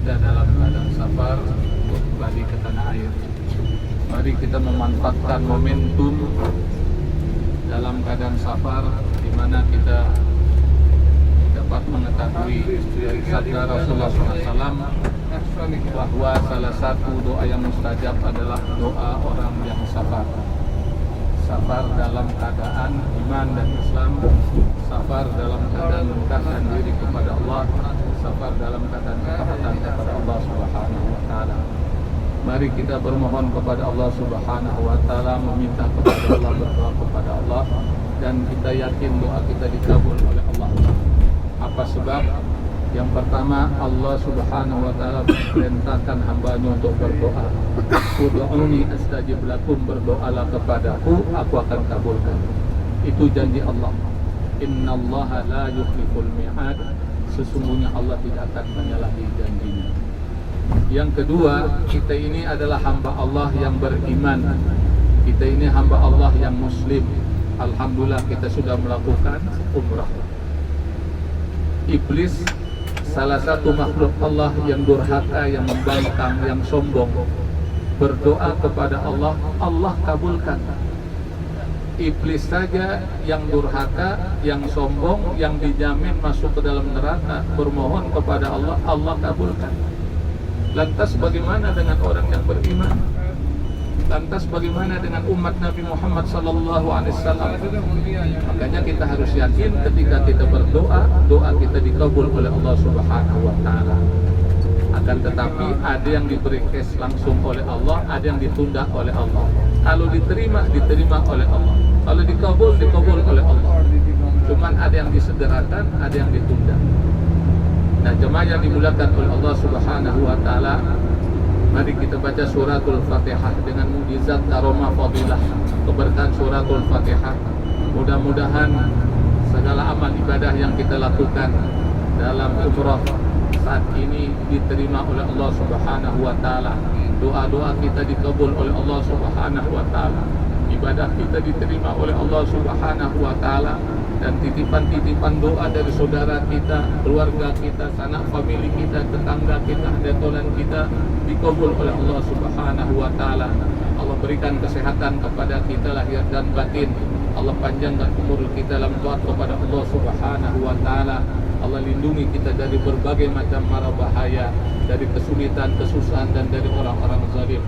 kita dalam keadaan safar untuk kembali ke tanah air. Mari kita memanfaatkan momentum dalam keadaan safar di mana kita dapat mengetahui dari sabda Rasulullah SAW bahwa salah satu doa yang mustajab adalah doa orang yang safar. Safar dalam keadaan iman dan Islam, safar dalam keadaan mendekatkan diri kepada Allah, safar dalam keadaan ketaatan kepada Allah Subhanahu wa taala. Mari kita bermohon kepada Allah Subhanahu wa taala, meminta kepada Allah, berdoa kepada Allah, dan kita yakin doa kita dikabul oleh Allah. Apa sebab? Yang pertama, Allah Subhanahu wa taala perintahkan hamba-Nya untuk berdoa. Ud'uni astajib lakum, berdoalah kepadaku, aku akan kabulkan. Itu janji Allah. Innallaha la yukhliful mi'ad. Sesungguhnya Allah tidak akan menyalahi janjinya. Yang kedua, kita ini adalah hamba Allah yang beriman. Kita ini hamba Allah yang muslim. Alhamdulillah kita sudah melakukan umrah. Iblis, salah satu makhluk Allah yang durhaka, yang membangkang, yang sombong, berdoa kepada Allah, Allah kabulkan. Iblis saja yang durhaka, yang sombong, yang dijamin masuk ke dalam neraka, bermohon kepada Allah, Allah kabulkan. Lantas bagaimana dengan orang yang beriman? Lantas bagaimana dengan umat Nabi Muhammad SAW? Makanya kita harus yakin ketika kita berdoa, doa kita dikabul oleh Allah Subhanahu wa taala. Akan tetapi ada yang diberi cash langsung oleh Allah, ada yang ditunda oleh Allah. Kalau diterima, diterima oleh Allah. Kalau dikabul, dikabul oleh Allah. Cuman ada yang disegerakan, ada yang ditunda. Nah, jemaah yang dimuliakan oleh Allah Subhanahu wa taala, mari kita baca suratul Fatihah dengan mukjizat karomah fadilah keberkahan suratul Fatihah. Mudah-mudahan segala amal ibadah yang kita lakukan dalam umrah saat ini diterima oleh Allah Subhanahu wa taala. Doa-doa kita dikabul oleh Allah Subhanahu wa taala. Ibadah kita diterima oleh Allah Subhanahu wa taala, dan titipan-titipan doa dari saudara kita, keluarga kita, sanak famili kita, tetangga kita, detolan kita dikabul oleh Allah Subhanahu wa taala. Allah berikan kesehatan kepada kita lahir dan batin. Allah panjangkan umur kita dalam taat kepada Allah Subhanahu wa taala. Allah lindungi kita dari berbagai macam mara bahaya, dari kesulitan, kesusahan, dan dari orang-orang zalim.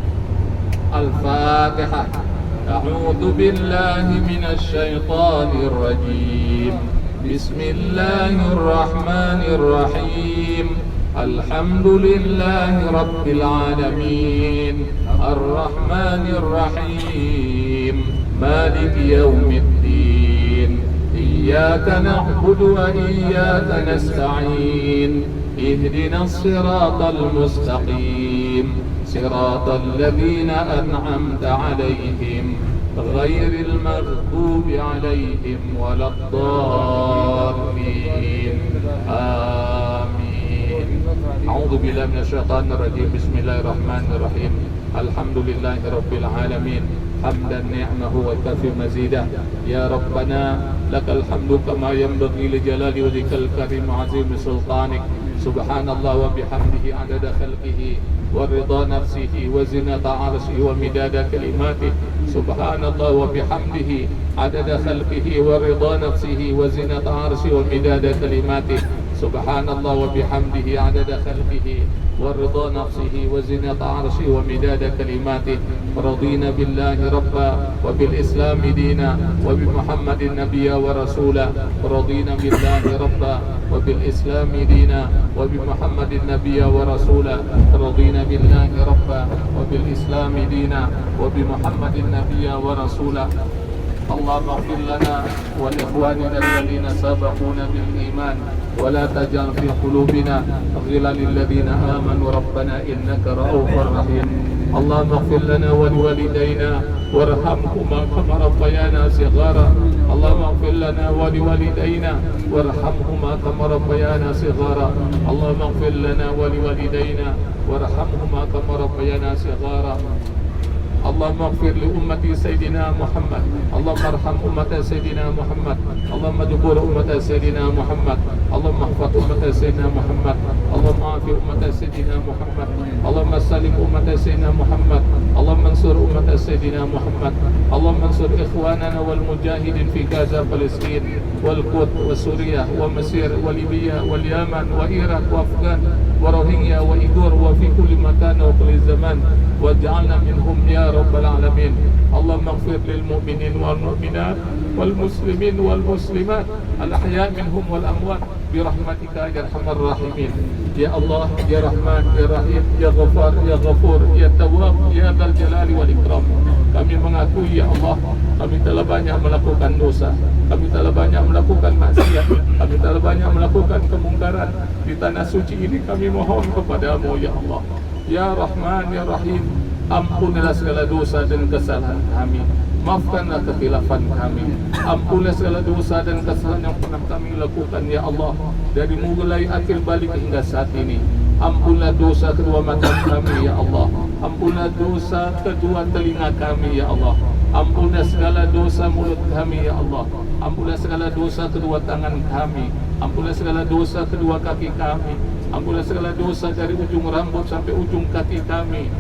Al-Fatihah. A'udzu billahi minasy syaithanir rajim. Bismillahirrahmanirrahim. Alhamdulillahi rabbil alamin. Ar-Rahmanir Rahim. Maliki yaumiddin. Iyyaka na'budu wa iyyaka nasta'in. Ihdinas siratal mustaqim. Siratal ladzina an'amta 'alaihim ghairil maghdubi 'alaihim waladdallin. Amin. A'udzu billahi minasy syaithanir rajim. Bismillahirrahmanirrahim. Alhamdulillahi rabbil alamin. Hamdan ni'mahu wa kafi mazidah. Ya Rabbana lakal hamdu kama yanbaghi li jalali wajhikal karim 'azimi sultanik. Subhanallah wa bihamdihi 'adada khalqihi wa ridha nafsihi wa zinata 'arsyihi wa midada kalimatihi. Subhanallah wa bihamdihi 'adada khalqihi wa ridha nafsihi wa zinata 'arsyihi wa midada kalimatihi. Subhanallah wa bihamdihi 'adada khalqihi wa ridha nafsihi wa zinata 'arsyihi wa midada kalimatihi. Radina billahi rabba wa bil islami dina wa bi Muhammadin nabiyya wa rasula. Radina billahi rabba wa bil islami dina wa bi Muhammadin nabiyya wa rasula. Radina billahi rabba wa bil islami dina wa bi Muhammadin nabiyya wa rasula. اللهم اغفر لنا ولإخواننا الذين سبقونا بالإيمان ولا تجعل في قلوبنا غلا للذين آمنوا ربنا إنك رؤوف رحيم. اللهم اغفر لنا ولوالدينا وارحمهما كما ربيانا صغارا. اللهم اغفر لنا ولوالدينا وارحمهما كما ربيانا صغارا. اللهم اغفر لنا ولوالدينا وارحمهما كما ربيانا صغارا. اللهم اغفر لأمة سيدنا محمد. اللهم ارحم أمة سيدنا محمد. اللهم اجبر أمة سيدنا محمد. اللهم احفظ أمة سيدنا محمد. اللهم afi umat Sayyidina Muhammad. Allahumma salim umat Sayyidina Muhammad. Allahumma ansur umat Sayyidina Muhammad. Allahumma ansur ikhwanana wal mujahidin fi Gaza, Palestin, wal Quds, wa Suriah, wa Mesir, wa Libya, wal Yaman, wa Iraq, wa Afghan, wa Rohingya, wa Uyghur, wa fi kulli makan wa kulli zaman, waj'alna minhum ya rabbal alamin. Allahumma ighfir lil mu'minin wal mu'minat wal muslimin wal muslimat al ahya' minhum wal amwat birahmatika ya arhamar rahimin. Ya Allah, ya Rahman, ya Rahim, ya Ghafar, ya Ghafur, ya Tawwab, ya Dzal Jalali wal Ikram. Kami mengakui ya Allah, kami telah banyak melakukan dosa, kami telah banyak melakukan maksiat, kami telah banyak melakukan kemungkaran di tanah suci ini. Kami mohon kepadamu ya Allah, ya Rahman, ya Rahim, ampunilah segala dosa dan kesalahan kami, maafkanlah kekhilafan kami, ampunilah segala dosa dan kesalahan yang pernah kami lakukan ya Allah, dari mulai akhir balik hingga saat ini. Ampunilah dosa kedua mata kami ya Allah, ampunilah dosa kedua telinga kami ya Allah, ampunilah segala dosa mulut kami ya Allah, ampunilah segala dosa kedua tangan kami, ampunilah segala dosa kedua kaki kami, ampunilah segala dosa dari ujung rambut sampai ujung kaki kami.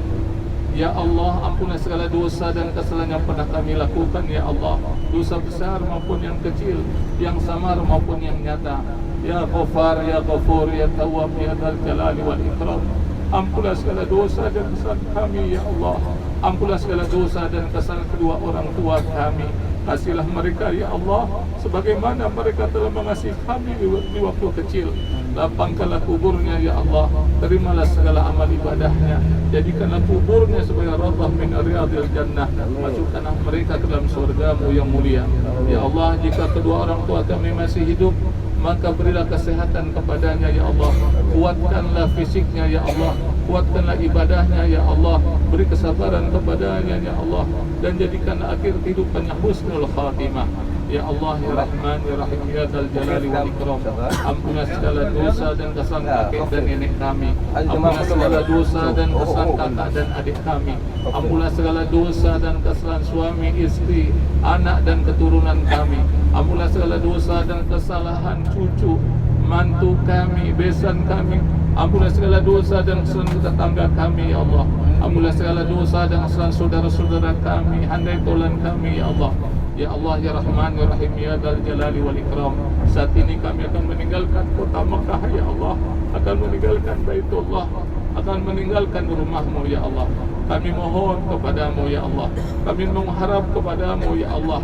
Ya Allah, ampunilah segala dosa dan kesalahan yang pernah kami lakukan ya Allah, dosa besar maupun yang kecil, yang samar maupun yang nyata. Ya Ghafar, ya Ghafur, ya Tawwab, ya Dzal Jalali wal Ikram. Ampunilah segala dosa dan kesalahan kami ya Allah, ampunilah segala dosa dan kesalahan kedua orang tua kami. Kasihlah mereka ya Allah sebagaimana mereka telah mengasihi kami di waktu kecil. Lapangkanlah kuburnya ya Allah, terimalah segala amal ibadahnya, jadikanlah kuburnya sebagai rawdah min riyadil jannah, masukkanlah mereka ke dalam surgamu yang mulia. Ya Allah, jika kedua orang tua kami masih hidup, maka berilah kesehatan kepadanya ya Allah, kuatkanlah fisiknya ya Allah, kuatkanlah ibadahnya ya Allah, beri kesabaran kepadanya ya Allah, dan jadikanlah akhir kehidupannya husnul khatimah. Ya Allah, ya Rahman, ya Rahim, ya Dzal Jalali wal Ikram. Ampunilah segala dosa dan kesalahan kakek dan nenek kami, ampunilah segala dosa dan kesalahan kakak dan adik kami, ampunilah segala dosa dan kesalahan suami, istri, anak dan keturunan kami, ampunilah segala dosa dan kesalahan cucu, mantu kami, besan kami, ampunilah segala dosa dan kesalahan tetangga kami ya Allah, ampunilah segala dosa dan kesalahan saudara-saudara kami, handai tolan kami ya Allah. Ya Allah, ya Rahman, ya Rahim, ya Dzal Jalali wal Ikram. Saat ini kami akan meninggalkan kota Makkah ya Allah, akan meninggalkan Baitullah, akan meninggalkan rumahmu ya Allah. Kami mohon kepadamu ya Allah, kami mengharap kepadamu ya Allah,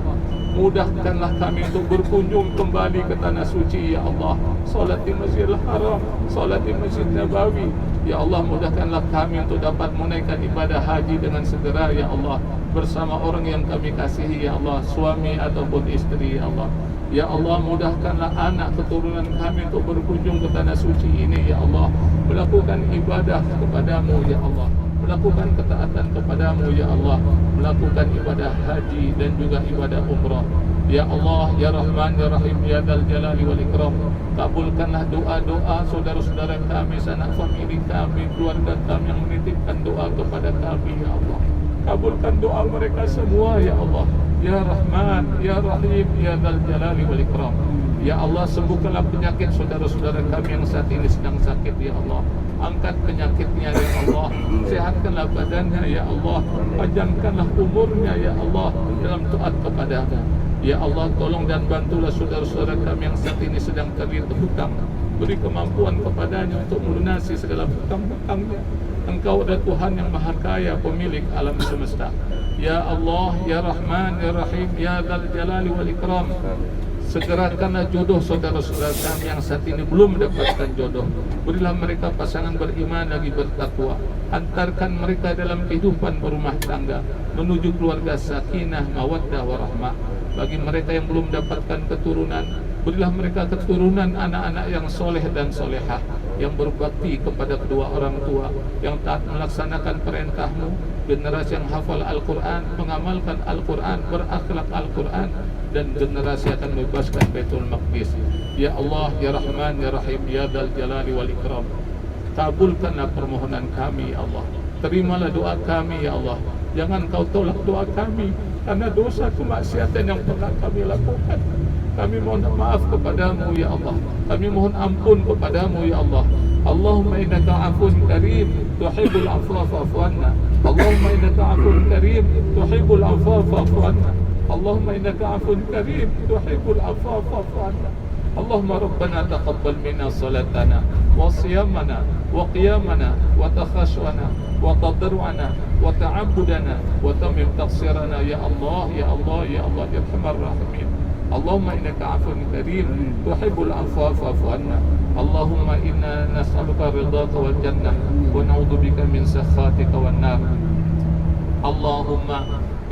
mudahkanlah kami untuk berkunjung kembali ke tanah suci ya Allah, salat di Masjidil Haram, salat di Masjid Nabawi ya Allah. Mudahkanlah kami untuk dapat menunaikan ibadah haji dengan segera ya Allah, bersama orang yang kami kasihi ya Allah, suami ataupun istri ya Allah. Ya Allah, mudahkanlah anak keturunan kami untuk berkunjung ke tanah suci ini ya Allah, melakukan ibadah kepadamu ya Allah, melakukan ketaatan kepadamu ya Allah, melakukan ibadah haji dan juga ibadah umrah. Ya Allah, ya Rahman, ya Rahim, ya Dzal Jalali wal Ikram. Kabulkanlah doa-doa saudara-saudara kami, sanak famili kami, keluarga kami yang menitipkan doa kepada kami ya Allah. Kabulkan doa mereka semua ya Allah. Ya Rahman, ya Rahim, ya Dzal Jalali wal Ikram. Ya Allah, sembuhkanlah penyakit saudara-saudara kami yang saat ini sedang sakit ya Allah. Angkat penyakitnya ya Allah, sehatkanlah badannya ya Allah, panjangkanlah umurnya ya Allah dalam taat kepadamu. Ya Allah, tolong dan bantulah saudara-saudara kami yang saat ini sedang terlilit hutang. Beri kemampuan kepadanya untuk melunasi segala hutang-hutangnya. Engkau adalah Tuhan yang Maha Kaya, pemilik alam semesta. Ya Allah, ya Rahman, ya Rahim, ya Dzal Jalali wal Ikram. Segerakanlah jodoh saudara-saudara kami yang saat ini belum mendapatkan jodoh. Berilah mereka pasangan beriman lagi bertakwa. Antarkan mereka dalam kehidupan berumah tangga menuju keluarga sakinah, mawaddah, warahmah. Bagi mereka yang belum mendapatkan keturunan, berilah mereka keturunan anak-anak yang soleh dan solehah, yang berbakti kepada kedua orang tua, yang taat melaksanakan perintahmu, generasi yang hafal Al-Quran, mengamalkan Al-Quran, berakhlak Al-Quran, dan generasi akan membebaskan Baitul Maqdis. Ya Allah, ya Rahman, ya Rahim, ya Dzal Jalali wal Ikram. Kabulkanlah permohonan kami ya Allah, terimalah doa kami ya Allah. Jangan kau tolak doa kami karena dosa kemaksiatan yang pernah kami lakukan. Kami mohon maaf kepadamu ya Allah, kami mohon ampun kepadamu ya Allah. اللهم إنك عفو كريم تحب العفو فاعف عنا. اللهم إنك عفو كريم تحب العفو فاعف عنا. اللهم إنك عفو كريم تحب العفو فاعف عنا. اللهم ربنا تقبل منا صلاتنا وصيامنا وقيامنا وتخشعنا وتضرعنا وتعبدنا وتمم تقصيرنا يا الله يا الله يا الله يا أرحم الراحمين. اللهم إنك عفو كريم تحب العفو فاعف عنا. اللهم إنا نسألك رضاك والجنة ونعوذ بك من سخطك والنار. اللهم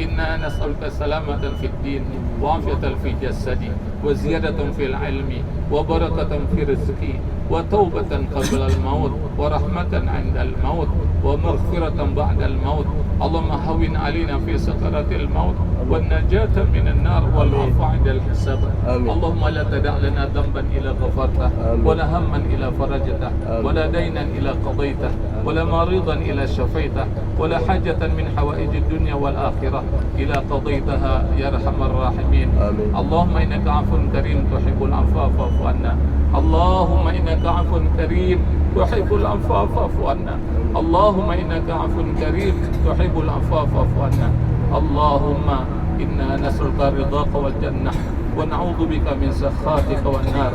إنا نسألك سلامة في الدين وعافية في الجسد وزيادة في العلم وبركة في الرزق وتوبة قبل الموت ورحمة عند الموت ومغفرة بعد الموت. اللهم هون علينا في سكرات الموت والنجاة من النار والعفو عند الحساب. اللهم لا تدع لنا ذنبا إلا غفرته ولا هما إلا فرجته ولا دينا إلا قضيته ولا مريضا إلا شفيته ولا حاجة من حوائج الدنيا والآخرة إلا قضيتها يا أرحم الراحمين. اللهم إنك عفو كريم تحب العفو فاعف عنا. اللهم إنك عفو كريم تحب العفو فاعف عنا. اللهم إنك عفو كريم تحب العفو فاعف عنا. اللهم إنا نسألك رضاك والجنة ونعوذ بك من سخطك والنار.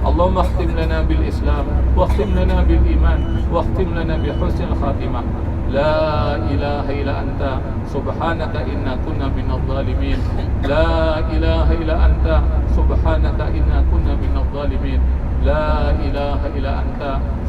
اللهم اختم لنا بالإسلام واختم لنا بالإيمان واختم لنا بحسن الخاتمة. لا إله إلا أنت سبحانك إنا كنا من الظالمين. لا إله إلا أنت سبحانك إنا كنا من الظالمين. لا إله إلا أنت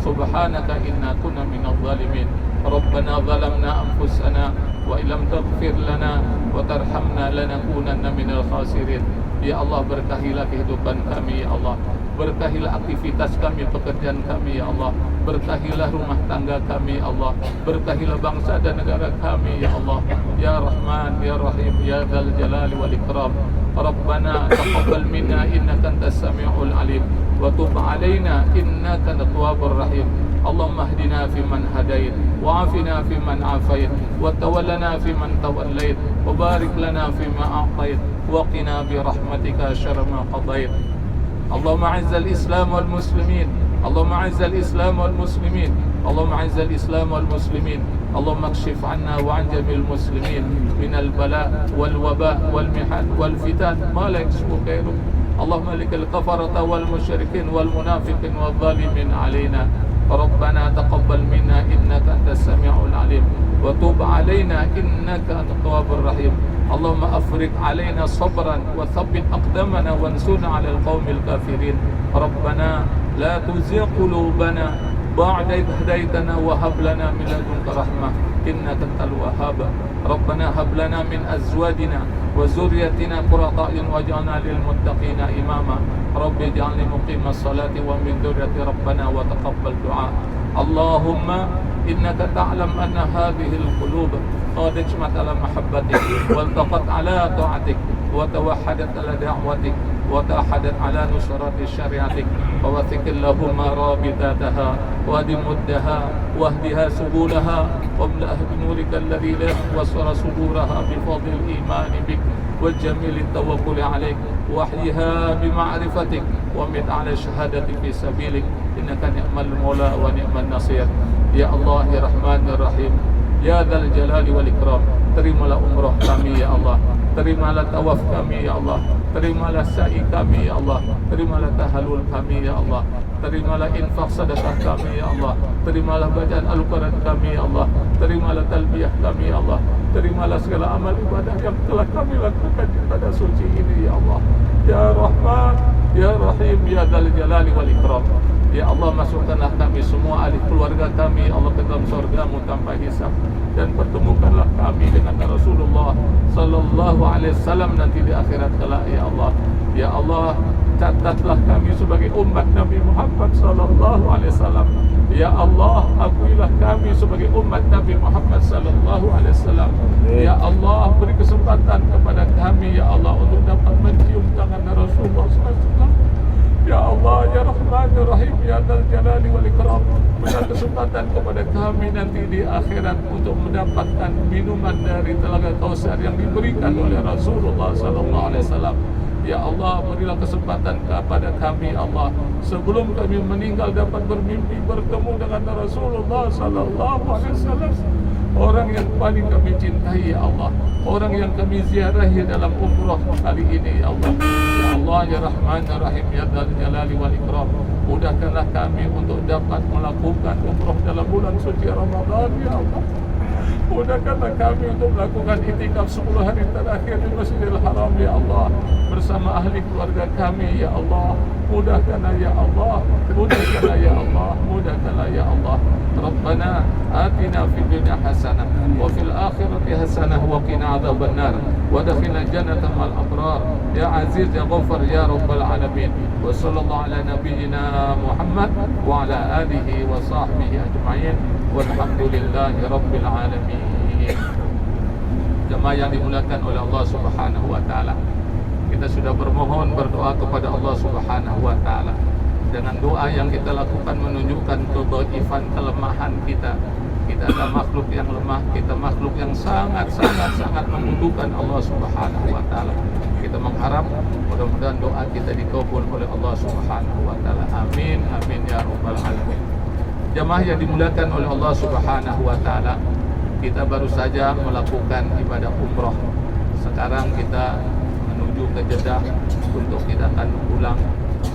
سبحانك إنا كنا من الظالمين. ربنا ظلمنا أنفسنا وإن لم تغفر لنا وترحمنا لنكونن من الخاسرين. Ya Allah, berkahilah kehidupan kami ya Allah. Berkahilah aktivitas kami, pekerjaan kami ya Allah. Berkahilah rumah tangga kami ya Allah. Berkahilah bangsa dan negara kami ya Allah. Ya Rahman ya Rahim ya Dzal Jalali wal Ikram. Rabbana taqabbal minna innaka antas samiul alim wa tub alaina innaka antat tawwabur rahim. Allahumma hdina fiman hadait wa afina fiman afait wa tawallana fiman tawallait wa barik lana fima a'tait wa qina bi rahmatika syarra ma qadait. Allahumma a'izzal Islam wal muslimin. Allahumma a'izzal Islam wal muslimin. Allahumma a'izzal Islam wal muslimin. Allahumma kshif 'anna wa 'an jamil muslimin min al bala wal waba wal mihan wal fitan ma la yakshifu ghairuh. Allahumma likal kafarata wal musyrikin wal munafiqin wal zalimin 'alaina. ربنا تقبل منا إنك أنت السميع العليم وتوب علينا إنك أنت التواب الرحيم. اللهم أفرغ علينا صبرا وثبت أقدامنا وانصرنا على القوم الكافرين. ربنا لا تزغ قلوبنا بعد إذ هديتنا وهب لنا من لدنك رحمة إنك أنت الوهاب. ربنا هب لنا من أزواجنا وذريتنا قرة أعين واجعلنا للمتقين إماما. رب اجعلني مقيم الصلاة ومن ذريتي ربنا وتقبل دعاء. اللهم إنك تعلم أن هذه القلوب قد اجتمعت على محبتك والتقت على طاعتك وتوحدت على دعوتك وتوحدت على نصرة شريعتك. ووثق اللهم رابطاتها واهد مدها واهدها سبلها واملأها بنورك الذي لا وصر صدورها بفضل الإيمان بك والجميل التوكل عليك واحيها بمعرفتك ومت على الشهادة في سبيلك إنك نعم المولى ونعم النصير. Ya Allah ya Rahman ya Rahim ya Dzal Jalali wal Ikram. Terimalah umrah kami ya Allah. Terimalah tawaf kami ya Allah. Terimalah sa'i kami ya Allah. Terimalah tahallul kami ya Allah. Terimalah infak sedekah kami ya Allah. Terimalah bacaan Al-Quran kami ya Allah. Terimalah talbiyah kami ya Allah. Terimalah segala amal ibadah yang telah kami lakukan di pada suci ini ya Allah. Ya Rahman ya Rahim ya Dzal Jalali wal Ikram. Ya Allah, masukkanlah kami semua ahli keluarga kami Allah ke dalam surga-Mu tanpa hisab, dan pertemukanlah kami dengan Rasulullah sallallahu alaihi wasallam nanti di akhirat kelak ya Allah. Ya Allah, catatlah kami sebagai umat Nabi Muhammad sallallahu alaihi wasallam. Ya Allah, akuilah kami sebagai umat Nabi Muhammad sallallahu alaihi wasallam. Ya Allah, beri kesempatan kepada kami ya Allah untuk dapat mencium tangan Rasulullah sallallahu alaihi wasallam. Ya Allah, ya Rahman, ya Rahim, ya Dzal Jalali wal Ikram. Berikan kesempatan kepada kami nanti di akhirat untuk mendapatkan minuman dari telaga Kausar yang diberikan oleh Rasulullah sallallahu alaihi wasallam. Ya Allah, berilah kesempatan kepada kami Allah, sebelum kami meninggal dapat bermimpi bertemu dengan Rasulullah sallallahu alaihi wasallam, orang yang paling kami cintai ya Allah, orang yang kami ziarahi dalam umrah kali ini ya Allah. Ya Allah ya Rahman ya Rahim ya Dzal Jalali wal Ikram, mudahkanlah kami untuk dapat melakukan umrah dalam bulan suci Ramadan ya Allah. Mudahkanlah kami untuk melakukan itikaf 10 hari terakhir di Masjidil Haram ya Allah, bersama ahli keluarga kami ya Allah. Mudahkanlah ya Allah, mudahkanlah ya Allah, mudahkanlah ya Allah. Rabbana atina fid dunya hasanah wa fil akhirati hasanah wa qina adzabannar wa adkhilna jannata ma'al abrar ya aziz ya ghaffar ya rabbal alamin. Wa sallallahu ala nabiyyina Muhammad wa ala alihi wa sahbihi ajma'in. Walhamdulillahi rabbil alamin. Jemaah yang dimuliakan oleh Allah Subhanahu wa taala, kita sudah bermohon berdoa kepada Allah Subhanahu wa taala. Dengan doa yang kita lakukan menunjukkan kedhaifan, kelemahan kita. Kita adalah makhluk yang lemah, kita makhluk yang sangat membutuhkan Allah Subhanahu wa taala. Kita mengharap mudah-mudahan doa kita dikabul oleh Allah Subhanahu wa taala. Amin amin ya rabbal alamin. Jemaah yang dimuliakan oleh Allah Subhanahu wa taala, kita baru saja melakukan ibadah umrah. Sekarang kita menuju ke Jeddah untuk kita akan pulang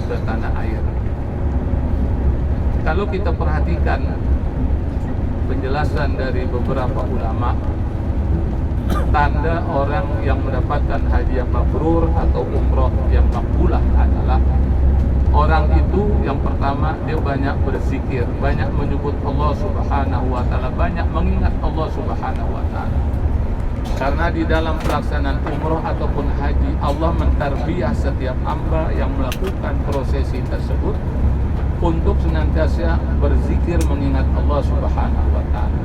ke tanah air. Kalau kita perhatikan penjelasan dari beberapa ulama, tanda orang yang mendapatkan hadiah mabrur atau umrah yang makbulah adalah orang itu yang pertama dia banyak berzikir, banyak menyebut Allah Subhanahu wa taala, banyak mengingat Allah Subhanahu wa taala. Karena di dalam pelaksanaan umrah ataupun haji, Allah mentarbiyah setiap hamba yang melakukan prosesi tersebut untuk senantiasa berzikir mengingat Allah Subhanahu wa taala.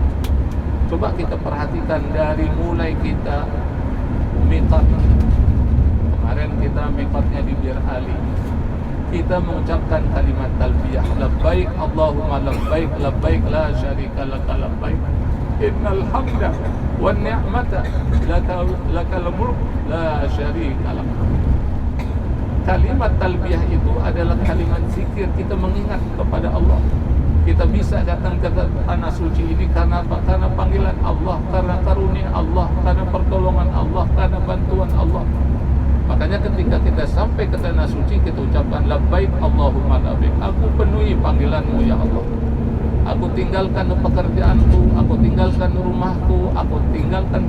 Coba kita perhatikan dari mulai kita miqat. Kemarin kita miqatnya di Bir Ali. Kita mengucapkan kalimat talbiyah, labbaik Allahumma labbaik, labbaik la syarika laka labbaik, innal hamda wan ni'mata lakal mulk la syarika lak. Kalimat talbiyah itu adalah kalimat zikir, kita mengingat kepada Allah. Kita bisa datang ke tanah suci ini karena apa? Karena panggilan Allah, karena karunia Allah, karena pertolongan Allah, karena bantuan Allah. Makanya ketika kita sampai ke tanah suci, kita ucapkan labbaik Allahumma labbaik. Aku penuhi panggilanmu ya Allah. Aku tinggalkan pekerjaanku, aku tinggalkan rumahku, aku tinggalkan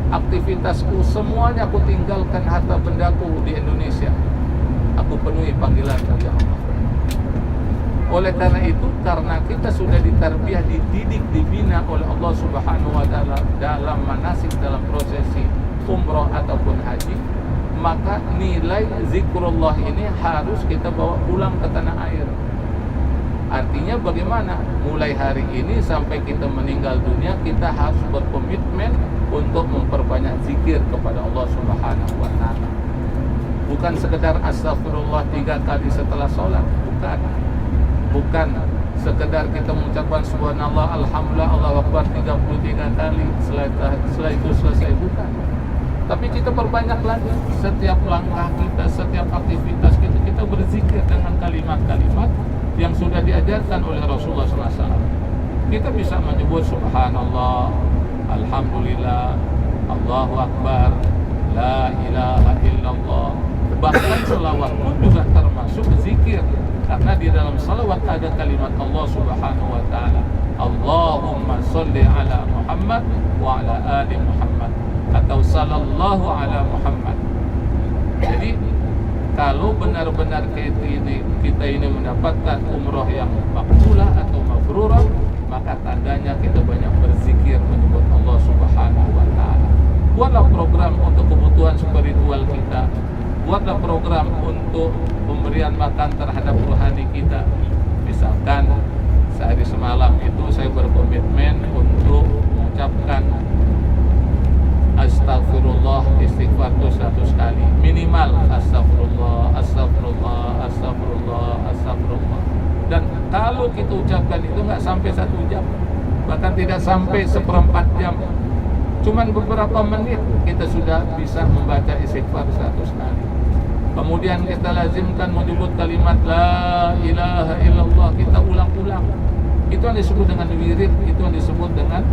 aktivitasku, semuanya aku tinggalkan harta bendaku di Indonesia. Aku penuhi panggilanmu ya Allah. Oleh karena itu, karena kita sudah ditarbiyah, dididik, dibina oleh Allah Subhanahu wa taala dalam manasik, dalam prosesi umrah ataupun haji, maka nilai zikrullah ini harus kita bawa pulang ke tanah air. Artinya bagaimana? Mulai hari ini sampai kita meninggal dunia, kita harus berkomitmen untuk memperbanyak zikir kepada Allah Subhanahu wa taala. Bukan sekedar astagfirullah 3 kali setelah sholat, bukan sekedar kita mengucapkan subhanallah, alhamdulillah, Allahu akbar 33 kali setelah itu selesai, bukan. Tapi kita perbanyak lagi, setiap langkah kita, setiap aktivitas kita berzikir dengan kalimat-kalimat yang sudah diajarkan oleh Rasulullah SAW. Kita bisa menyebut subhanallah, alhamdulillah, Allahu akbar, la ilaha illallah. Bahkan selawat pun juga termasuk zikir, karena di dalam salawat ada kalimat Allah Subhanahu wa taala, Allahumma sholli ala Muhammad wa ala ali Muhammad, atau sallallahu ala Muhammad. Jadi kalau benar-benar kita ini mendapatkan umrah yang makbulah atau mabrurah, maka tandanya kita banyak berzikir menyebut Allah Subhanahu wa taala. Buatlah program untuk kebutuhan spiritual kita, buatlah program untuk pemberian makan terhadap rohani kita. Misalkan sehari semalam itu saya berkomitmen untuk mengucapkan astagfirullah, istighfar itu 100 kali minimal. Astagfirullah, astagfirullah, astagfirullah, astagfirullah. Dan kalau kita ucapkan itu nggak sampai 1 jam, bahkan tidak sampai 1/4 jam, cuman beberapa menit kita sudah bisa membaca istighfar 100 kali. Kemudian kita lazimkan menyebut kalimat la ilaha illallah, kita ulang-ulang. Itu yang disebut dengan wirid, itu yang disebut dengan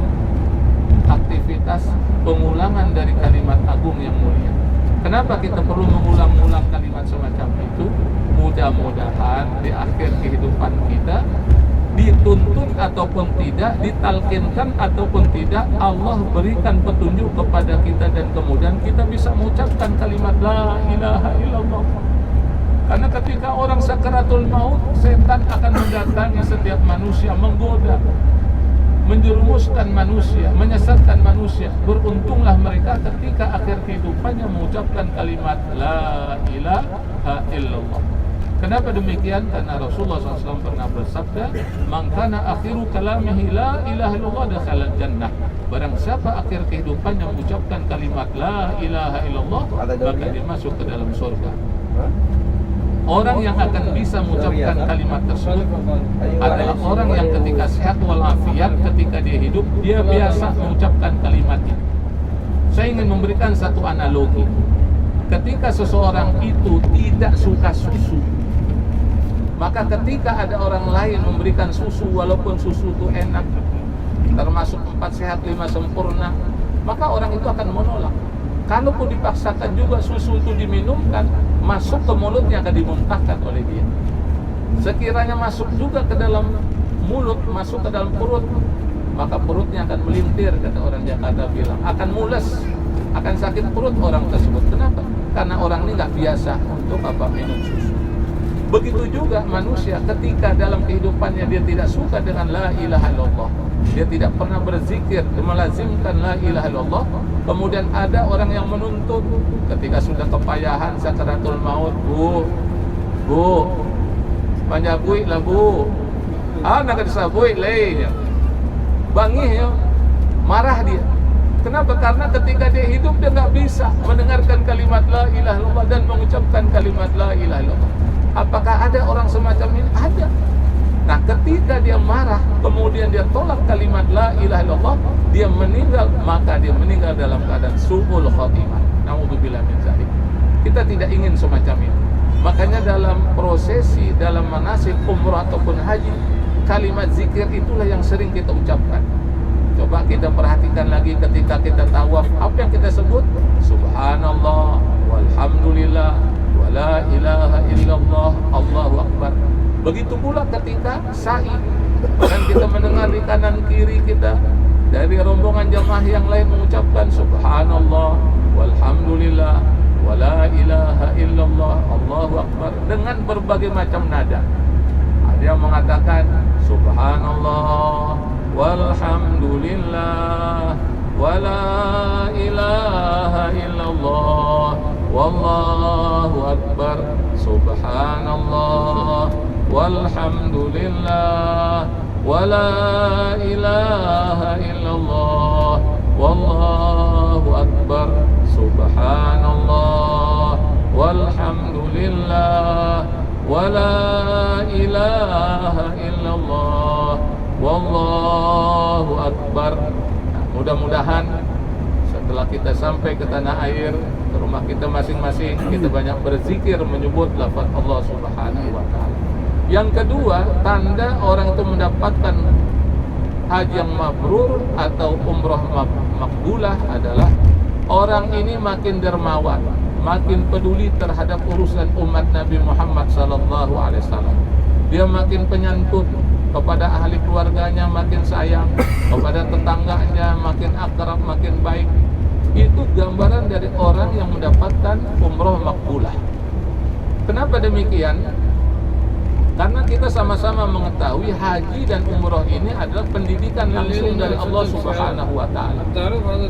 aktivitas pengulangan dari kalimat agung yang mulia. Kenapa kita perlu mengulang-ulang kalimat semacam itu? Mudah-mudahan di akhir kehidupan kita, dituntut ataupun tidak, ditalkinkan ataupun tidak, Allah berikan petunjuk kepada kita dan kemudian kita bisa mengucapkan kalimat la ilaha illallah. Karena ketika orang sakaratul maut, setan akan mendatangi setiap manusia, menggoda, menjerumuskan manusia, menyesatkan manusia. Beruntunglah mereka ketika akhir kehidupannya mengucapkan kalimat la ilaha illallah. Kenapa demikian? Karena Rasulullah SAW pernah bersabda, "Man kana akhiru kalamihi la ilaha illallah dakhala jannah." Barang siapa akhir kehidupannya mengucapkan kalimat la ilaha illallah, maka dia masuk ke dalam surga. Orang yang akan bisa mengucapkan kalimat tersebut adalah orang yang ketika sehat walafiat, ketika dia hidup, dia biasa mengucapkan kalimat itu. Saya ingin memberikan satu analogi. Ketika seseorang itu tidak suka susu, maka ketika ada orang lain memberikan susu, walaupun susu itu enak, termasuk 4 sehat 5 sempurna, maka orang itu akan menolak. Kalaupun dipaksakan juga susu itu diminumkan, masuk ke mulutnya akan dimuntahkan oleh dia. Sekiranya masuk juga ke dalam mulut, masuk ke dalam perut, maka perutnya akan melintir, kata orang Jakarta bilang, akan mules, akan sakit perut orang tersebut. Kenapa? Karena orang ini nggak biasa untuk minum susu. Begitu juga manusia ketika dalam kehidupannya dia tidak suka dengan la ilaha illallah, dia tidak pernah berzikir, melazimkan la ilaha illallah. Kemudian ada orang yang menuntut ketika sudah kepayahan sakaratul maut, bu, panjabui lah bu, nak disabui lainnya, bangih ya, marah dia. Kenapa? Karena ketika dia hidup dia nggak bisa mendengarkan kalimat la ilaha illallah dan mengucapkan kalimat la ilaha illallah. Apakah ada orang semacam ini? Ada. Nah, ketika dia marah, kemudian dia tolak kalimat la ilaha illallah, dia meninggal, maka dia meninggal dalam keadaan su'ul khatimah. Na'udzubillah min dzalik. Kita tidak ingin semacam itu. Makanya dalam prosesi, dalam manasik umrah ataupun haji, kalimat zikir itulah yang sering kita ucapkan. Coba kita perhatikan lagi ketika kita tawaf, apa yang kita sebut? Subhanallah, walhamdulillah, wala ilaha illallah, Allahu akbar. Begitu pula ketika sa'i, dan kita mendengar di kanan kiri kita dari rombongan jamaah yang lain mengucapkan subhanallah, walhamdulillah, wala ilaha illallah, Allahu akbar, dengan berbagai macam nada. Ada yang mengatakan subhanallah, walhamdulillah, wala ilaha illallah, wallahu akbar, subhanallah, walhamdulillah, wala ilaha illallah, wallahu akbar, subhanallah, walhamdulillah, wala ilaha illallah, wallahu akbar. Mudah-mudahan setelah kita sampai ke tanah air, ke rumah kita masing-masing, kita banyak berzikir menyebut lafaz Allah Subhanahu wa ta'ala. Yang kedua, tanda orang itu mendapatkan haji yang mabrur atau umrah makbulah adalah orang ini makin dermawan, makin peduli terhadap urusan umat Nabi Muhammad SAW. Dia makin penyantun kepada ahli keluarganya, makin sayang kepada tetangganya, makin akrab, makin baik. Itu gambaran dari orang yang mendapatkan umrah makbulah. Kenapa demikian? Karena kita sama-sama mengetahui haji dan umrah ini adalah pendidikan langsung dari Allah Subhanahu wa ta'ala.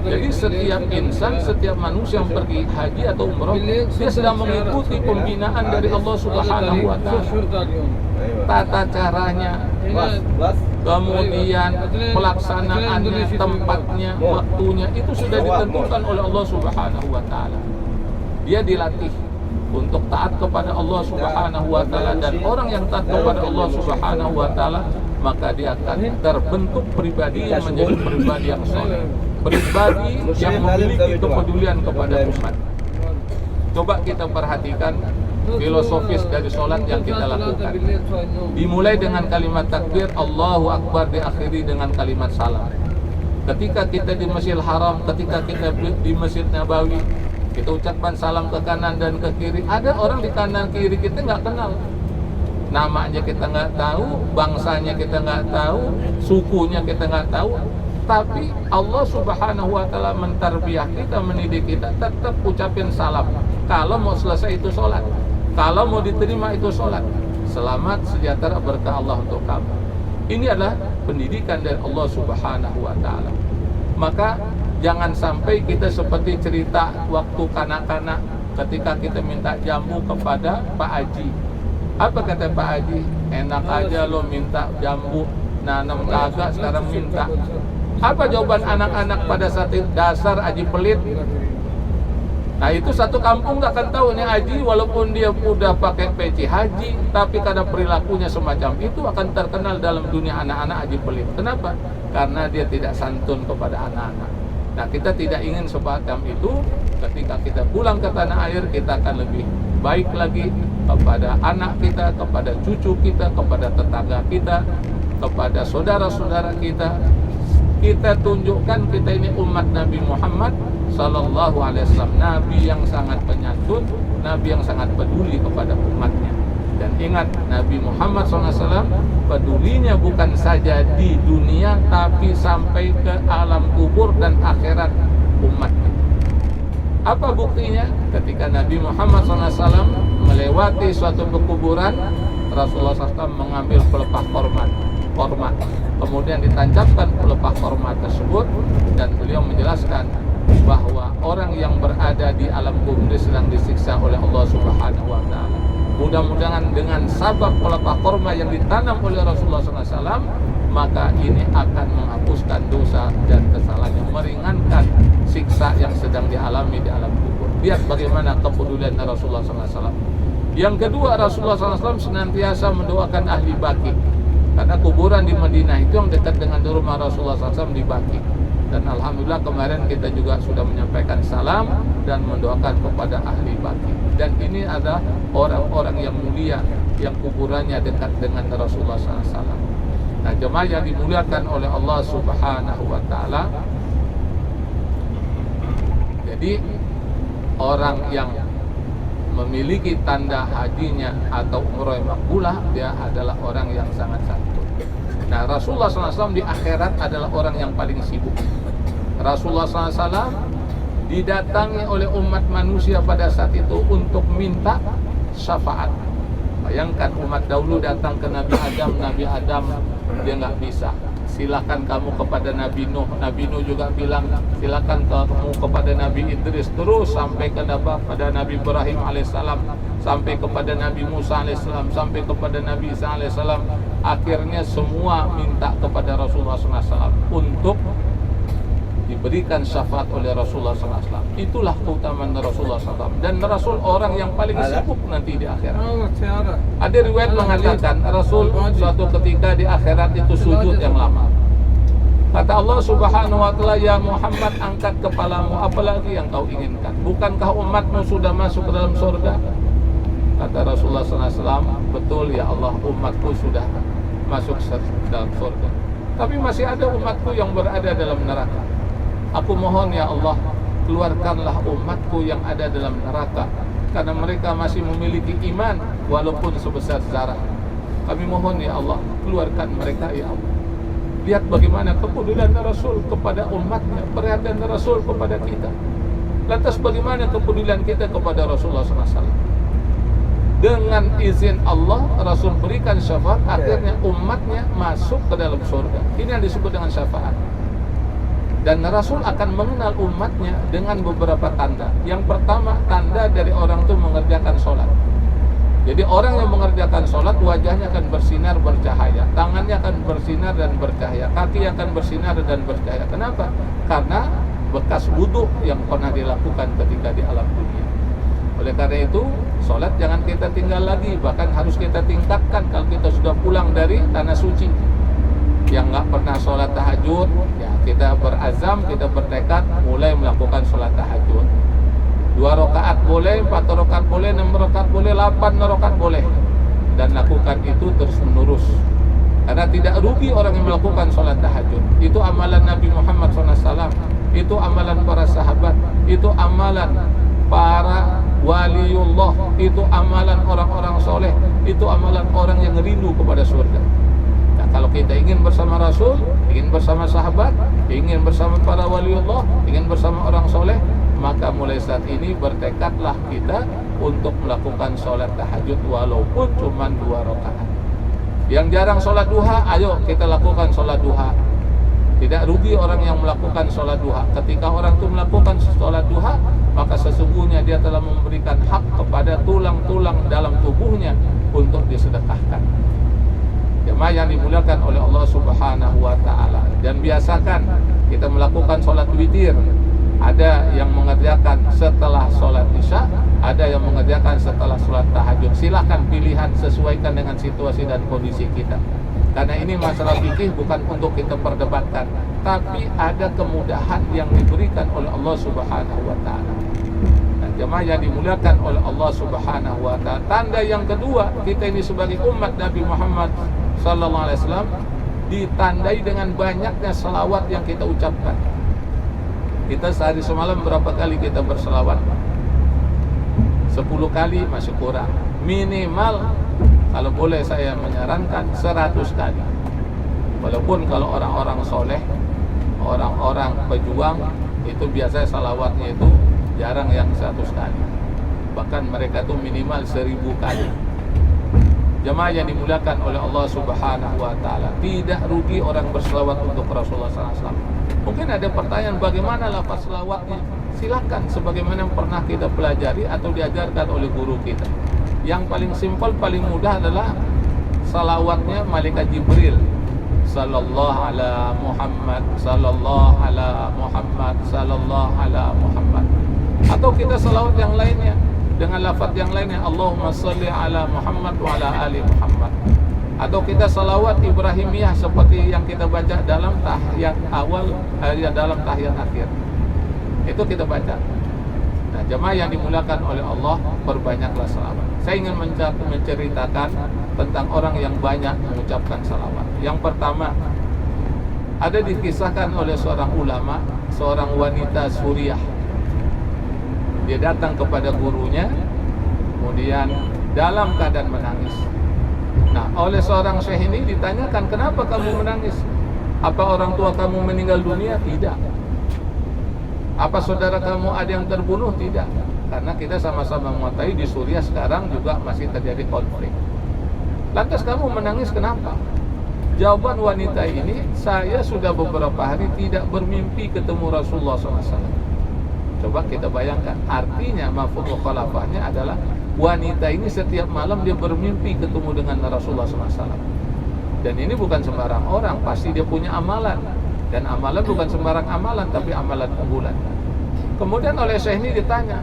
Jadi setiap insan, setiap manusia yang pergi haji atau umrah, dia sedang mengikuti pembinaan dari Allah Subhanahu wa ta'ala. Tata caranya, kemudian pelaksanaannya, tempatnya, waktunya, itu sudah ditentukan oleh Allah Subhanahu wa ta'ala. Dia dilatih untuk taat kepada Allah Subhanahu wa ta'ala, dan orang yang taat kepada Allah Subhanahu wa ta'ala, maka dia akan terbentuk pribadi yang menjadi pribadi yang soleh, pribadi yang memiliki kepedulian kepada umat. Coba kita perhatikan filosofis dari sholat yang kita lakukan. Dimulai dengan kalimat takbir Allahu Akbar, diakhiri dengan kalimat salam. Ketika kita di Masjidil Haram, ketika kita di Masjid Nabawi, kita ucapkan salam ke kanan dan ke kiri. Ada orang di kanan kiri kita nggak kenal, namanya kita nggak tahu, bangsanya kita nggak tahu, sukunya kita nggak tahu, tapi Allah Subhanahu wa Ta'ala mentarbiyah kita, mendidik kita, tetap ucapin salam. Kalau mau selesai itu sholat, kalau mau diterima itu sholat. Selamat, sejahtera, berkah Allah untuk kamu. Ini adalah pendidikan dari Allah Subhanahu wa Ta'ala. Maka jangan sampai kita seperti cerita waktu kanak-kanak ketika kita minta jambu kepada Pak Haji. Apa kata Pak Haji? Enak aja lo minta jambu, nanam kagak sekarang minta. Apa jawaban anak-anak pada saat itu? Dasar Haji pelit. Nah itu satu kampung gak akan tahu nih Haji, walaupun dia udah pakai peci haji, tapi karena perilakunya semacam itu akan terkenal dalam dunia anak-anak Haji pelit. Kenapa? Karena dia tidak santun kepada anak-anak. Nah kita tidak ingin semacam itu. Ketika kita pulang ke tanah air, kita akan lebih baik lagi kepada anak kita, kepada cucu kita, kepada tetangga kita, kepada saudara-saudara kita. Kita tunjukkan kita ini umat Nabi Muhammad Sallallahu Alaihi Wasallam, Nabi yang sangat penyantun, Nabi yang sangat peduli kepada umatnya. Dan ingat, Nabi Muhammad SAW pedulinya bukan saja di dunia, tapi sampai ke alam kubur dan akhirat umatnya. Apa buktinya? Ketika Nabi Muhammad SAW melewati suatu pekuburan, Rasulullah SAW mengambil pelepah korma, kemudian ditancapkan pelepah korma tersebut, dan beliau menjelaskan bahwa orang yang berada di alam kubur sedang disiksa oleh Allah Subhanahu wa Ta'ala. Mudah-mudahan dengan sabab pelepah korma yang ditanam oleh Rasulullah SAW, maka ini akan menghapuskan dosa dan kesalahannya, meringankan siksa yang sedang dialami di alam kubur. Lihat bagaimana kepedulian Rasulullah SAW. Yang kedua, Rasulullah SAW senantiasa mendoakan ahli baki, karena kuburan di Madinah itu yang dekat dengan rumah Rasulullah SAW di Baki. Dan alhamdulillah kemarin kita juga sudah menyampaikan salam dan mendoakan kepada ahli baki. Dan ini adalah orang-orang yang mulia yang kuburannya dekat dengan Rasulullah SAW. Nah, jemaah yang dimuliakan oleh Allah Subhanahu wa Ta'ala, jadi orang yang memiliki tanda hajinya atau umroh makbulah, dia adalah orang yang sangat santun. Nah, Rasulullah SAW di akhirat adalah orang yang paling sibuk. Rasulullah SAW didatangi oleh umat manusia pada saat itu untuk minta syafaat. Bayangkan umat dahulu datang ke Nabi Adam, dia nggak bisa. Silakan kamu kepada Nabi Nuh. Nabi Nuh juga bilang silakan kamu kepada Nabi Idris, terus sampai kepada Nabi Ibrahim alaihissalam, sampai kepada Nabi Musa alaihissalam, sampai kepada Nabi Isa alaihissalam. Akhirnya semua minta kepada Rasulullah SAW untuk diberikan syafaat oleh Rasulullah SAW. Itulah keutamaan Rasulullah SAW. Dan Rasul orang yang paling sibuk nanti di akhirat. Ada riwayat mengatakan Rasul suatu ketika di akhirat itu sujud yang lama. Kata Allah Subhanahu wa Ta'ala, ya Muhammad, angkat kepalamu, apalagi yang kau inginkan? Bukankah umatmu sudah masuk ke dalam surga? Kata Rasulullah SAW, betul ya Allah, umatku sudah masuk ke dalam surga, tapi masih ada umatku yang berada dalam neraka. Aku mohon ya Allah, keluarkanlah umatku yang ada dalam neraka, karena mereka masih memiliki iman walaupun sebesar zarah. Kami mohon ya Allah, keluarkan mereka ya Allah. Lihat bagaimana kepedulian Rasul kepada umatnya, perhatian Rasul kepada kita. Lantas bagaimana kepedulian kita kepada Rasulullah SAW? Dengan izin Allah, Rasul berikan syafaat, akhirnya umatnya masuk ke dalam surga. Ini yang disebut dengan syafaat. Dan Rasul akan mengenal umatnya dengan beberapa tanda. Yang pertama, tanda dari orang itu mengerjakan sholat. Jadi orang yang mengerjakan sholat, wajahnya akan bersinar bercahaya, tangannya akan bersinar dan bercahaya, kaki akan bersinar dan bercahaya. Kenapa? Karena bekas wudhu yang pernah dilakukan ketika di alam dunia. Oleh karena itu, sholat jangan kita tinggal lagi, bahkan harus kita tingkatkan kalau kita sudah pulang dari tanah suci. Yang nggak pernah sholat tahajud, ya kita berazam, kita bertekad mulai melakukan sholat tahajud. 2 rakaat boleh, 4 rakaat boleh, 6 rakaat boleh, 8 rakaat boleh. Dan lakukan itu terus menerus. Karena tidak rugi orang yang melakukan sholat tahajud. Itu amalan Nabi Muhammad SAW, itu amalan para sahabat, itu amalan para waliullah, itu amalan orang-orang soleh, itu amalan orang yang rindu kepada surga. Nah, kalau kita ingin bersama Rasul, ingin bersama sahabat, ingin bersama para waliullah, ingin bersama orang soleh, maka mulai saat ini bertekadlah kita untuk melakukan sholat tahajud walaupun cuma 2 rakaat. Yang jarang sholat duha, ayo kita lakukan sholat duha. Tidak rugi orang yang melakukan sholat duha. Ketika orang itu melakukan sholat duha, maka sesungguhnya dia telah memberikan hak kepada tulang-tulang dalam tubuhnya untuk disedekahkan. Jemaah yang dimuliakan oleh Allah Subhanahu wa Ta'ala. Dan biasakan kita melakukan sholat witir. Ada yang mengerjakan setelah sholat isya, ada yang mengerjakan setelah sholat tahajud. Silakan pilihan, sesuaikan dengan situasi dan kondisi kita. Karena ini masalah fikih bukan untuk kita perdebatkan, tapi ada kemudahan yang diberikan oleh Allah Subhanahu wa Ta'ala. Nah, jemaah yang dimuliakan oleh Allah Subhanahu wa Ta'ala, tanda yang kedua kita ini sebagai umat Nabi Muhammad sallallahu alaihi wasallam ditandai dengan banyaknya selawat yang kita ucapkan. Kita sehari semalam berapa kali kita berselawat? 10 kali masih kurang. Minimal kalau boleh saya menyarankan 100 kali. Walaupun kalau orang-orang soleh, orang-orang pejuang, itu biasanya salawatnya itu jarang yang 100 kali. Bahkan mereka itu minimal 1000 kali. Jemaah yang dimuliakan oleh Allah Subhanahu wa Ta'ala, tidak rugi orang berselawat untuk Rasulullah SAW. Mungkin ada pertanyaan bagaimana lafaz selawatnya? Silakan sebagaimana yang pernah kita pelajari atau diajarkan oleh guru kita. Yang paling simpel, paling mudah adalah salawatnya malaikat Jibril. Sallallahu ala Muhammad, sallallahu ala Muhammad, sallallahu ala Muhammad. Atau kita salawat yang lainnya dengan lafaz yang lainnya, Allahumma salli ala Muhammad wa ala ali Muhammad. Atau kita salawat Ibrahimiyah seperti yang kita baca dalam tahiyat awal, dalam tahiyat akhir. Itu kita baca. Nah, jemaah yang dimuliakan oleh Allah, perbanyaklah salawat. Saya ingin menceritakan tentang orang yang banyak mengucapkan salawat. Yang pertama, ada dikisahkan oleh seorang ulama, seorang wanita Suriah. Dia datang kepada gurunya, kemudian dalam keadaan menangis. Nah, oleh seorang syekh ini ditanyakan, kenapa kamu menangis? Apa orang tua kamu meninggal dunia? Tidak. Apa saudara kamu ada yang terbunuh? Tidak. Karena kita sama-sama mengetahui di Suriah sekarang juga masih terjadi konflik. Lantas kamu menangis kenapa? Jawaban wanita ini, saya sudah beberapa hari tidak bermimpi ketemu Rasulullah SAW. Coba kita bayangkan, artinya mafhum mukhalafahnya adalah wanita ini setiap malam dia bermimpi ketemu dengan Rasulullah SAW. Dan ini bukan sembarang orang, pasti dia punya amalan. Dan amalan bukan sembarang amalan, tapi amalan unggulan. Kemudian oleh syekh ini ditanya,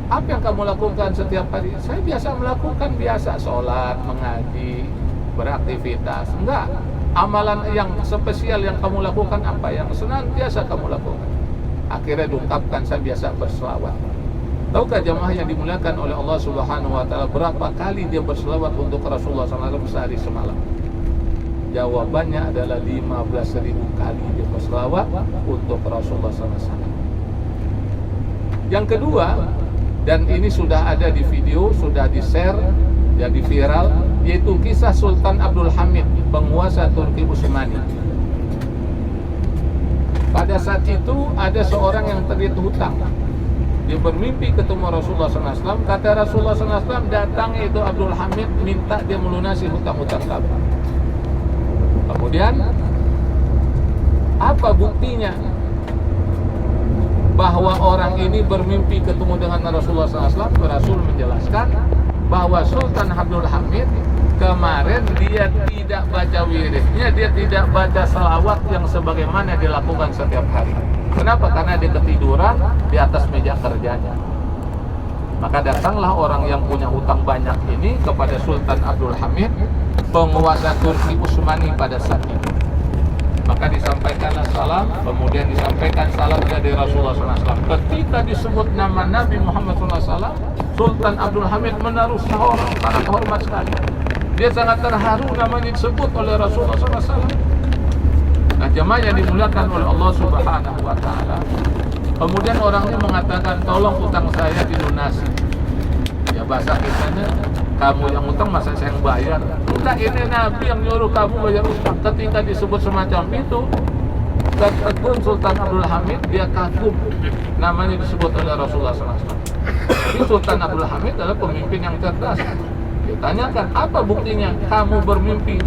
apa yang kamu lakukan setiap hari? Saya biasa melakukan sholat, mengaji, beraktivitas. Enggak, amalan yang spesial yang kamu lakukan apa? Yang senantiasa kamu lakukan. Akhirnya diungkapkan, saya biasa berselawat. Tahukah jemaah yang dimuliakan oleh Allah Subhanahu wa Ta'ala, berapa kali dia berselawat untuk Rasulullah SAW sehari semalam? Jawabannya adalah 15.000 kali dia berselawat untuk Rasulullah SAW. Yang kedua, dan ini sudah ada di video, sudah di-share, jadi viral, yaitu kisah Sultan Abdul Hamid, penguasa Turki Utsmani. Pada saat itu ada seorang yang terlilit hutang. Dia bermimpi ketemu Rasulullah SAW. Kata Rasulullah SAW, datang itu Abdul Hamid minta dia melunasi hutang-hutang kamu. Kemudian apa buktinya bahwa orang ini bermimpi ketemu dengan Rasulullah SAW? Rasul menjelaskan bahwa Sultan Abdul Hamid kemarin dia tidak baca wiridnya, dia tidak baca salawat yang sebagaimana dilakukan setiap hari. Kenapa? Karena dia ketiduran di atas meja kerjanya. Maka datanglah orang yang punya hutang banyak ini kepada Sultan Abdul Hamid, penguasa Turki Utsmani pada saat itu. Maka disampaikanlah salam salam, kemudian disampaikan salam dari Rasulullah SAW. Ketika disebut nama Nabi Muhammad SAW, Sultan Abdul Hamid menaruh sahur sangat hormat sekali. Dia sangat terharu namanya disebut oleh Rasulullah SAW. Nah, jemaah yang dimuliakan oleh Allah Subhanahu wa Ta'ala, kemudian orang ini mengatakan, tolong utang saya dilunasi. Ya bahasa kitanya, kamu yang utang masa saya yang bayar? Enggak, ini Nabi yang nyuruh kamu bayar utang. Ketika disebut semacam itu, Tekun Sultan Abdul Hamid dia kagum namanya disebut oleh Rasulullah SAW. Jadi Sultan Abdul Hamid adalah pemimpin yang cerdas. Ditanyakan, apa buktinya kamu bermimpi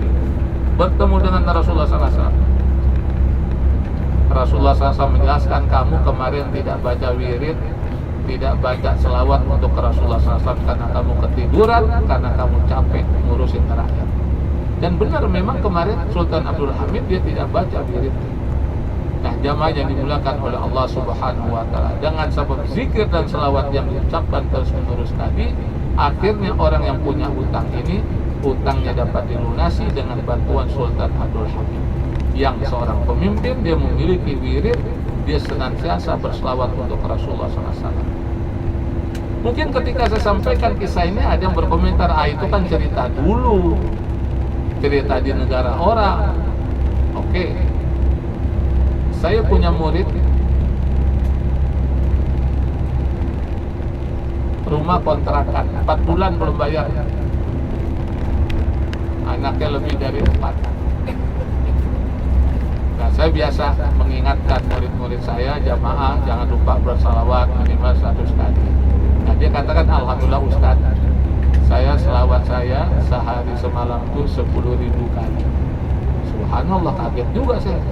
bertemu dengan Rasulullah SAW? Rasulullah SAW menjelaskan, kamu kemarin tidak baca wirid, tidak baca selawat untuk Rasulullah SAW karena kamu ketiduran, karena kamu capek ngurusin rakyat. Dan benar memang kemarin Sultan Abdul Hamid dia tidak baca wirid. Nah, jamaah yang dimuliakan oleh Allah Subhanahu wa Ta'ala, dengan sebab zikir dan selawat yang diucapkan terus-menerus tadi, akhirnya orang yang punya utang ini, utangnya dapat dilunasi dengan bantuan Sultan Abdul Hamid. Yang seorang pemimpin, dia memiliki wirid, dia senantiasa berselawat untuk Rasulullah SAW. Mungkin ketika saya sampaikan kisah ini, ada yang berkomentar, itu kan cerita dulu, cerita di negara orang. Oke, saya punya murid, rumah kontrakan, 4 bulan belum bayar, anaknya lebih dari 4. Nah, saya biasa mengingatkan murid-murid saya, jamaah jangan lupa bersalawat minimal 100 kali. Nah, dia katakan, alhamdulillah Ustaz, saya selawat saya sehari semalam itu 10.000 kali. Subhanallah, kaget juga saya.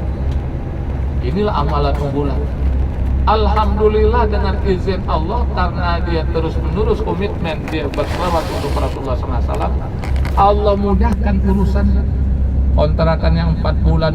Inilah amalan unggulan. Alhamdulillah dengan izin Allah, karena dia terus-menerus komitmen dia berselawat untuk Rasulullah SAW, Allah mudahkan urusan kontrakan yang 4 bulan